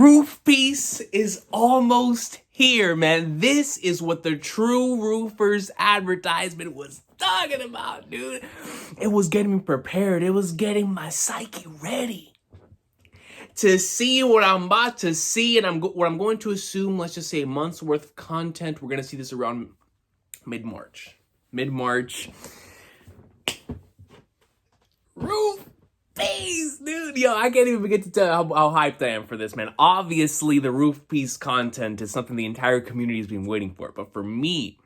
Roof piece is almost here, man. This is what the True Roofers advertisement was talking about, dude. It was getting me prepared. It was getting my psyche ready to see what I'm about to see, and what I'm going to assume, let's just say a month's worth of content. We're going to see this around mid-March. Roof piece, dude. Yo, I can't even begin to tell how hyped I am for this, man. Obviously, the roof piece content is something the entire community has been waiting for. But for me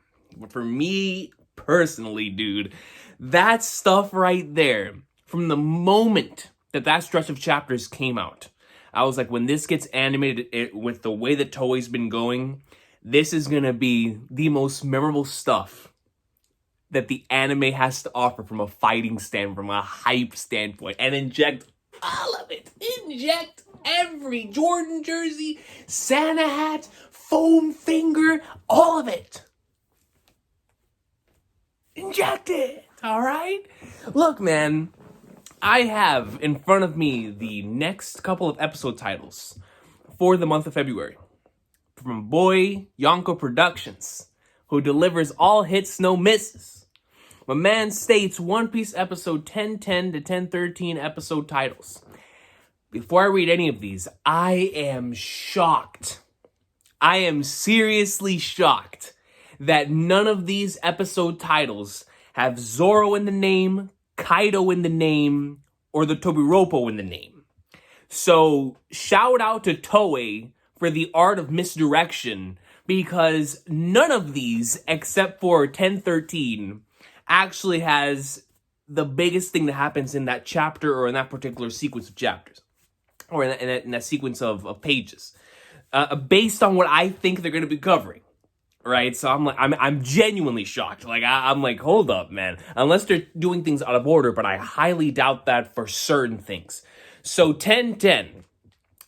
personally, dude, that stuff right there, from the moment that stretch of chapters came out, I was like, when this gets animated with the way that Toei's been going, this is going to be the most memorable stuff that the anime has to offer from a fighting standpoint, from a hype standpoint, and inject all of it. Inject every Jordan jersey, Santa hat, foam finger, all of it. Inject it, all right? Look, man, I have in front of me the next couple of episode titles for the month of February from boy Yonko Productions, who delivers all hits, no misses. My man states One Piece episode 1010 to 1013 episode titles. Before I read any of these, I am shocked. I am seriously shocked that none of these episode titles have Zoro in the name, Kaido in the name, or the Tobiropo in the name. So, shout out to Toei for the art of misdirection, because none of these, except for 1013, actually has the biggest thing that happens in that chapter or in that particular sequence of chapters, or in that sequence of pages, based on what I think they're going to be covering, right? So I'm genuinely shocked. Like I'm like, hold up, man. Unless they're doing things out of order, but I highly doubt that for certain things. So 1010.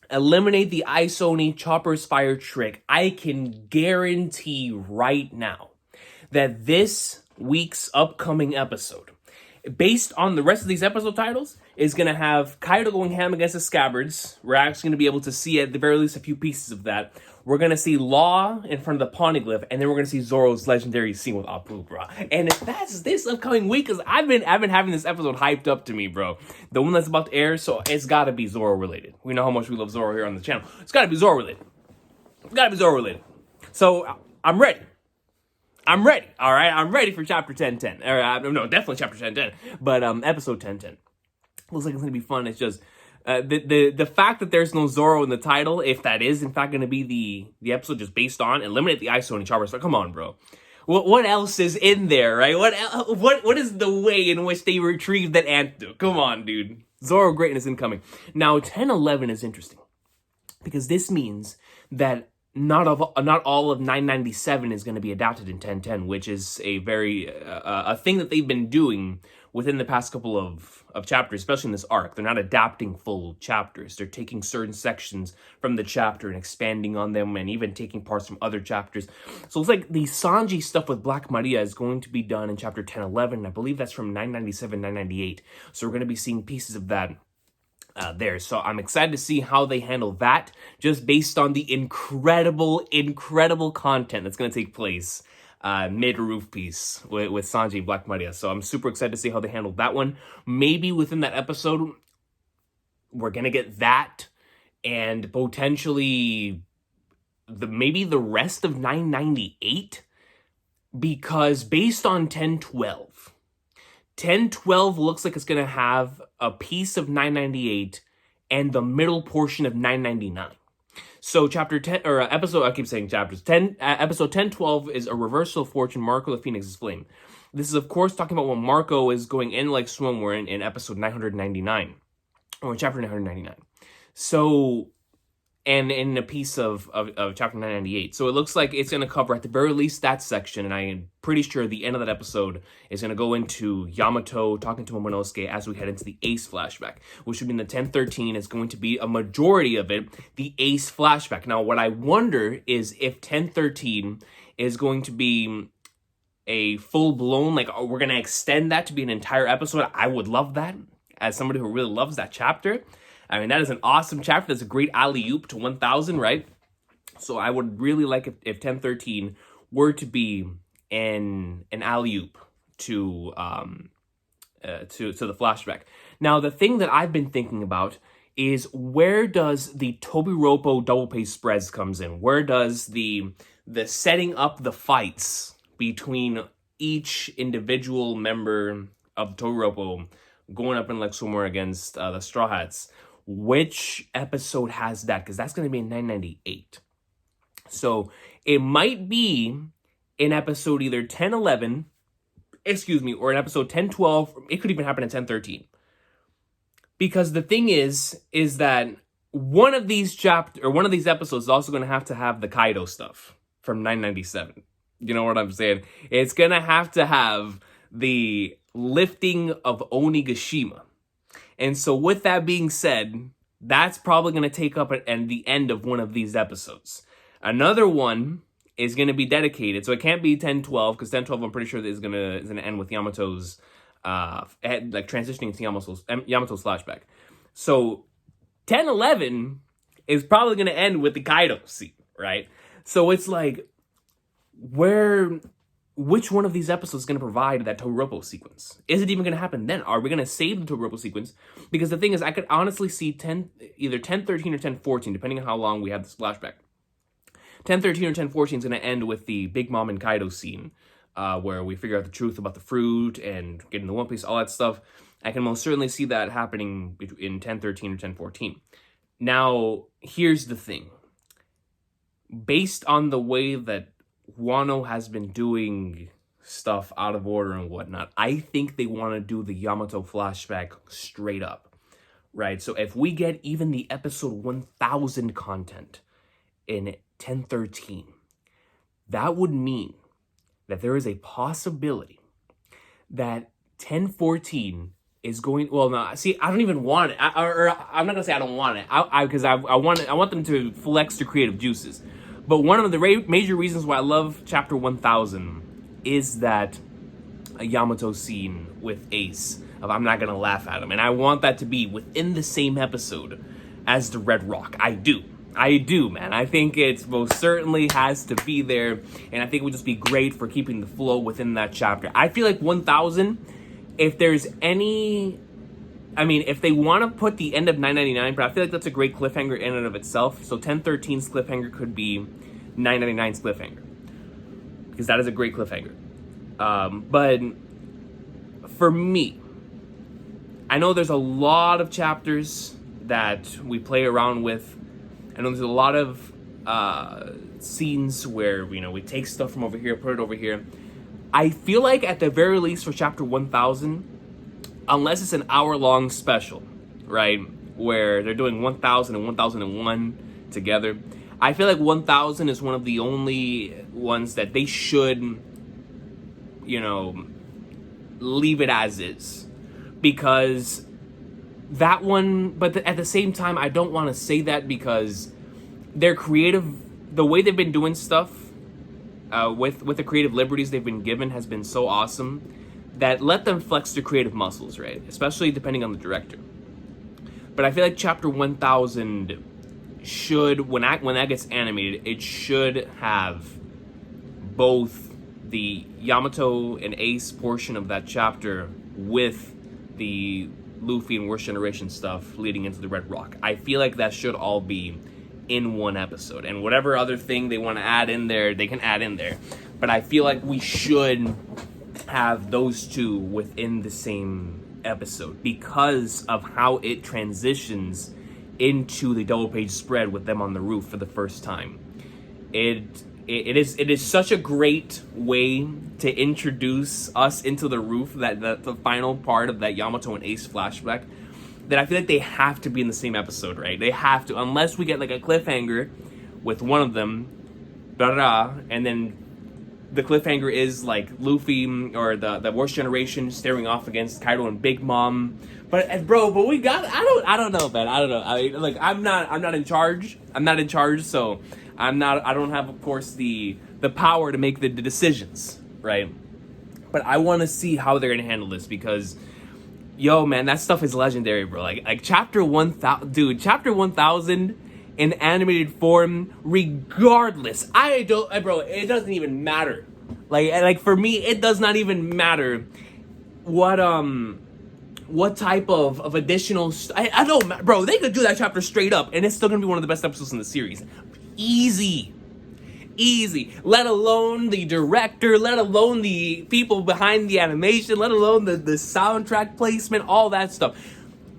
Eliminate the Ice Oni Chopper's Fire trick. I can guarantee right now that this week's upcoming episode, based on the rest of these episode titles, is going to have Kaido going ham against the Scabbards. We're actually going to be able to see at the very least a few pieces of that. We're going to see Law in front of the Poneglyph, and then we're going to see Zoro's legendary scene with Apu, bro. And if that's this upcoming week, because I've been having this episode hyped up to me, bro. The one that's about to air, so it's got to be Zoro related. We know how much we love Zoro here on the channel. It's got to be Zoro related. So I'm ready. All right? I'm ready for chapter 1010. No, definitely chapter 1010. But episode 1010. Looks like it's going to be fun. It's just the fact that there's no Zoro in the title, if that is in fact going to be the episode just based on eliminate the Ice Oni Chopper. So come on, bro. What else is in there, right? What is the way in which they retrieve that antidote? Come on, dude. Zoro greatness incoming. Now 1011 is interesting because this means that not all of 997 is going to be adapted in 1010, which is a very a thing that they've been doing within the past couple of chapters, especially in this arc. They're not adapting full chapters. They're taking certain sections from the chapter and expanding on them, and even taking parts from other chapters. So it's like the Sanji stuff with Black Maria is going to be done in chapter 1011. I believe that's from 997, 998. So we're going to be seeing pieces of that there. So I'm excited to see how they handle that, just based on the incredible content that's going to take place mid Roof Piece with Sanji and Black Maria. So I'm super excited to see how they handle that one. Maybe within that episode, we're going to get that, and potentially maybe the rest of 998, because based on 1012, 1012 looks like it's going to have a piece of 998 and the middle portion of 999. So chapter 10, or episode, I keep saying chapters, episode 1012 is A Reversal of Fortune, Marco the Phoenix's Flame. This is, of course, talking about when Marco is going in like swimwear in episode 999, or in chapter 999. So, and in a piece of chapter 998. So it looks like it's going to cover at the very least that section, and I am pretty sure the end of that episode is going to go into Yamato talking to Momonosuke as we head into the Ace flashback, which would mean the 1013 is going to be a majority of it, the Ace flashback. Now, what I wonder is if 1013 is going to be a full-blown, like, we're going to extend that to be an entire episode. I would love that, as somebody who really loves that chapter. I mean, that is an awesome chapter. That's a great alley-oop to 1000, right? So I would really like if 1013 were to be an alley-oop to the flashback. Now, the thing that I've been thinking about is, where does the Tobiropo double page spreads comes in? Where does the setting up the fights between each individual member of Tobiropo going up in like somewhere against the Straw Hats? Which episode has that? Because that's going to be in 998. So it might be in episode either 1011, or in episode 1012. It could even happen in 1013. Because the thing is that one of these episodes is also going to have the Kaido stuff from 997. You know what I'm saying? It's going to have the lifting of Onigashima. And so with that being said, that's probably going to take up at the end of one of these episodes. Another one is going to be dedicated, so it can't be 1012, because 1012 I'm pretty sure is going to end with Yamato's like transitioning to Yamato's flashback. So 1011 is probably going to end with the Kaido scene, right? So it's like, which one of these episodes is going to provide that Tobiropo sequence? Is it even going to happen then? Are we going to save the Tobiropo sequence? Because the thing is, I could honestly see either 1013 or 1014, depending on how long we have this flashback. 1013 or 1014 is going to end with the Big Mom and Kaido scene, where we figure out the truth about the fruit and getting the One Piece, all that stuff. I can most certainly see that happening in 1013 or 1014. Now, here's the thing. Based on the way that Wano has been doing stuff out of order and whatnot, I think they want to do the Yamato flashback straight up, right? So if we get even the episode 1000 content in 1013, that would mean that there is a possibility that 1014 is going. Well, no, see, I don't even want it. I'm not gonna say I don't want it. Because I want them to flex their creative juices. But one of the major reasons why I love Chapter 1000 is that a Yamato scene with Ace of "I'm not gonna laugh at him," and I want that to be within the same episode as the Red Rock. I do, man. I think it most certainly has to be there, and I think it would just be great for keeping the flow within that chapter. I feel like 1000, if there's any, I mean, if they want to put the end of 999, but I feel like that's a great cliffhanger in and of itself. So 1013's cliffhanger could be 999's cliffhanger, because that is a great cliffhanger. But for me, I know there's a lot of chapters that we play around with. I know there's a lot of scenes where, we take stuff from over here, put it over here. I feel like at the very least for Chapter 1000, unless it's an hour-long special, right, where they're doing 1000 and 1001 together, I feel like 1000 is one of the only ones that they should, leave it as is. Because that one, but at the same time, I don't want to say that, because their creative, the way they've been doing stuff, with the creative liberties they've been given, has been so awesome that let them flex their creative muscles, right? Especially depending on the director. But I feel like Chapter 1000 should, when that gets animated, it should have both the Yamato and Ace portion of that chapter with the Luffy and Worst Generation stuff leading into the Red Rock. I feel like that should all be in one episode, and whatever other thing they want to add in there, they can add in there. But I feel like we should have those two within the same episode, because of how it transitions into the double page spread with them on the roof for the first time. It is such a great way to introduce us into the roof, that the final part of that Yamato and Ace flashback, that I feel like they have to be in the same episode, right? They have to, unless we get like a cliffhanger with one of them, and then the cliffhanger is like Luffy or the Worst Generation staring off against Kaido and Big Mom. But we got, I don't know, man. I don't know. I mean, like, I'm not in charge. I'm not in charge, so I don't have, of course, the power to make the decisions, right? But I want to see how they're going to handle this, because Yo, man, that stuff is legendary, bro. Like chapter 1000, dude. Chapter 1000 in animated form, regardless. Bro. It doesn't even matter. Like for me, it does not even matter what type of additional. I don't, bro. They could do that chapter straight up, and it's still gonna be one of the best episodes in the series. Easy. Let alone the director, let alone the people behind the animation, let alone the soundtrack placement, all that stuff.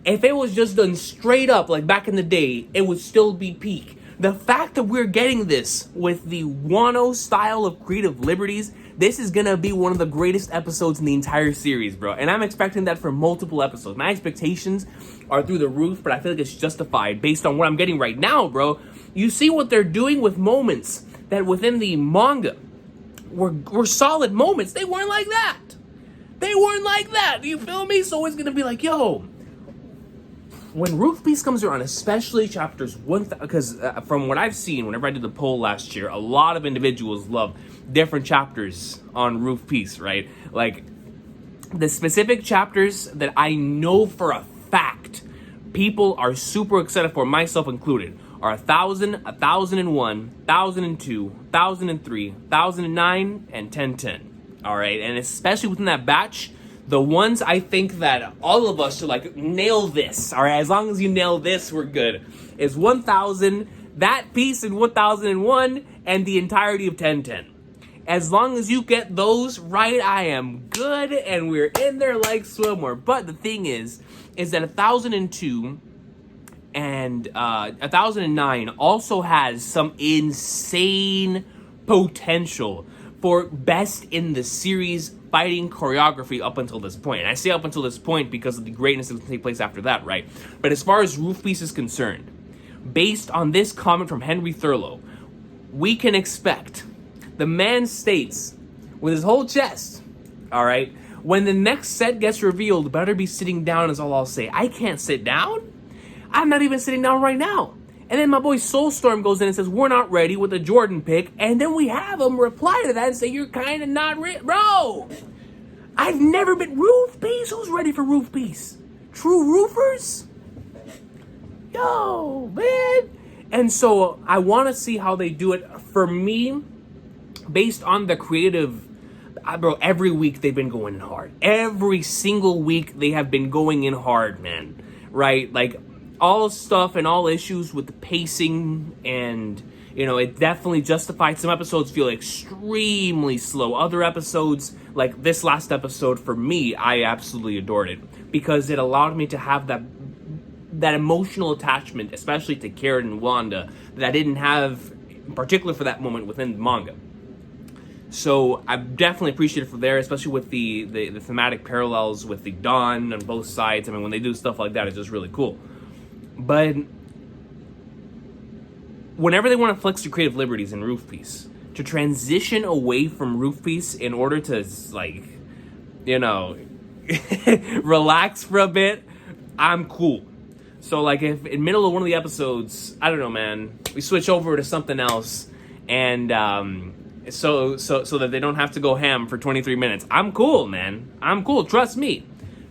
If it was just done straight up like back in the day, it would still be peak. The fact that we're getting this with the Wano style of creative liberties, this is gonna be one of the greatest episodes in the entire series, bro. And I'm expecting that for multiple episodes. My expectations are through the roof, but I feel like it's justified based on what I'm getting right now, bro. You see what they're doing with moments that within the manga were solid moments. They weren't like that. You feel me? So it's gonna be like, yo, when Roof Piece comes around, especially chapters 1,000, because from what I've seen, whenever I did the poll last year, a lot of individuals love different chapters on Roof Piece, right? Like, the specific chapters that I know for a fact people are super excited for, myself included, are 1000, 1001, 1002, 1003, 1009, and 1010. All right, and especially within that batch, the ones I think that all of us should like nail this. All right, as long as you nail this, we're good. Is 1000, that piece in 1001, and the entirety of 1010. As long as you get those right, I am good, and we're in there like swimwear. But the thing is that 1002 and 1009 also has some insane potential for best in the series fighting choreography up until this point. And I say up until this point because of the greatness that will take place after that, right? But as far as Roof Piece is concerned, based on this comment from Henry Thurlow, we can expect, the man states with his whole chest, all right, when the next set gets revealed, better be sitting down is all I'll say. I can't sit down. I'm not even sitting down right now. And then my boy Soulstorm goes in and says, we're not ready with the Jordan pick. And then we have him reply to that and say, you're kind of not ready. Bro, I've never been Roof Piece. Who's ready for Roof Piece? True roofers? Yo, man. And so I want to see how they do it. For me, based on the creative, bro, every week they've been going in hard. Every single week they have been going in hard, man. Right? Like, all stuff and all issues with the pacing, and you know, it definitely justified. Some episodes feel extremely slow. Other episodes, like this last episode, for me, I absolutely adored it because it allowed me to have that emotional attachment, especially to Karen and Wanda, that I didn't have, in particular for that moment within the manga. So I definitely appreciate it for there, especially with the thematic parallels with the Dawn on both sides. I mean, when they do stuff like that, it's just really cool. But whenever they want to flex their creative liberties in Roof Piece, to transition away from Roof Piece in order to, like, you know, relax for a bit, I'm cool. So, like, if in the middle of one of the episodes, I don't know, man, we switch over to something else, and so that they don't have to go ham for 23 minutes, I'm cool, man. I'm cool. Trust me,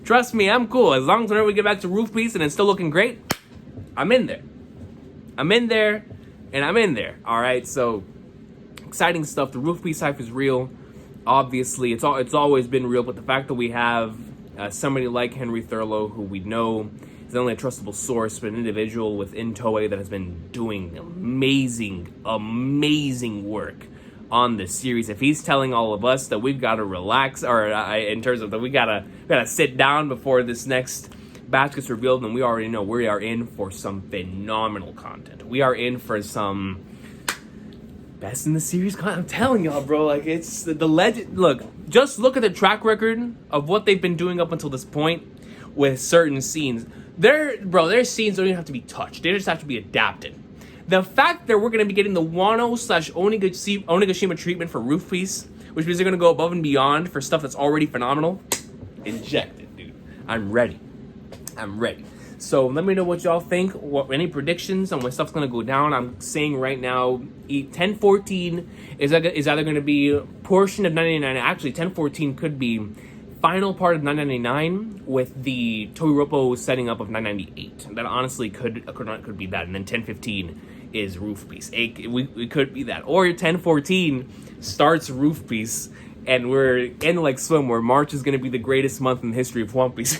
I'm cool. As long as whenever we get back to Roof Piece and it's still looking great, I'm in there. All right, so exciting stuff. The Roof Piece hype is real. Obviously, it's always been real. But the fact that we have somebody like Henry Thurlow, who we know is not only a trustable source, but an individual within Toei that has been doing amazing work on this series. If he's telling all of us that we've got to relax, or in terms of that we gotta sit down before this next batch gets revealed, and we already know we are in for some phenomenal content. We are in for some best in the series content. I'm telling y'all, bro, like, it's the legend. Look, just look at the track record of what they've been doing up until this point with certain scenes. Their scenes don't even have to be touched. They just have to be adapted. The fact that we're going to be getting the Wano/Onigashima treatment for Roof Piece, which means they're going to go above and beyond for stuff that's already phenomenal, inject it, dude. I'm ready. So let me know what y'all think. Any predictions on when stuff's going to go down? I'm saying right now, 1014 is either going to be a portion of 999. Actually, 1014 could be 5 final part of 999 with the Toiropo setting up of 998. That honestly could be that, and then 1015 is Roof Piece. We could be that, or 1014 starts Roof Piece, and we're in like Swim, where March is going to be the greatest month in the history of One Piece,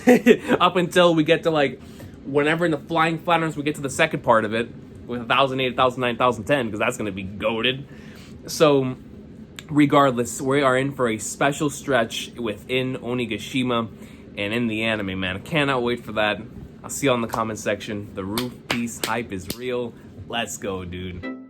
up until we get to like whenever in the Flying Flatirons we get to the second part of it with 1008, 1009, 1010, because that's going to be goated. So regardless, we are in for a special stretch within Onigashima and in the anime, man. I cannot wait for that. I'll see you in the comment section. The Roof Piece hype is real. Let's go, dude.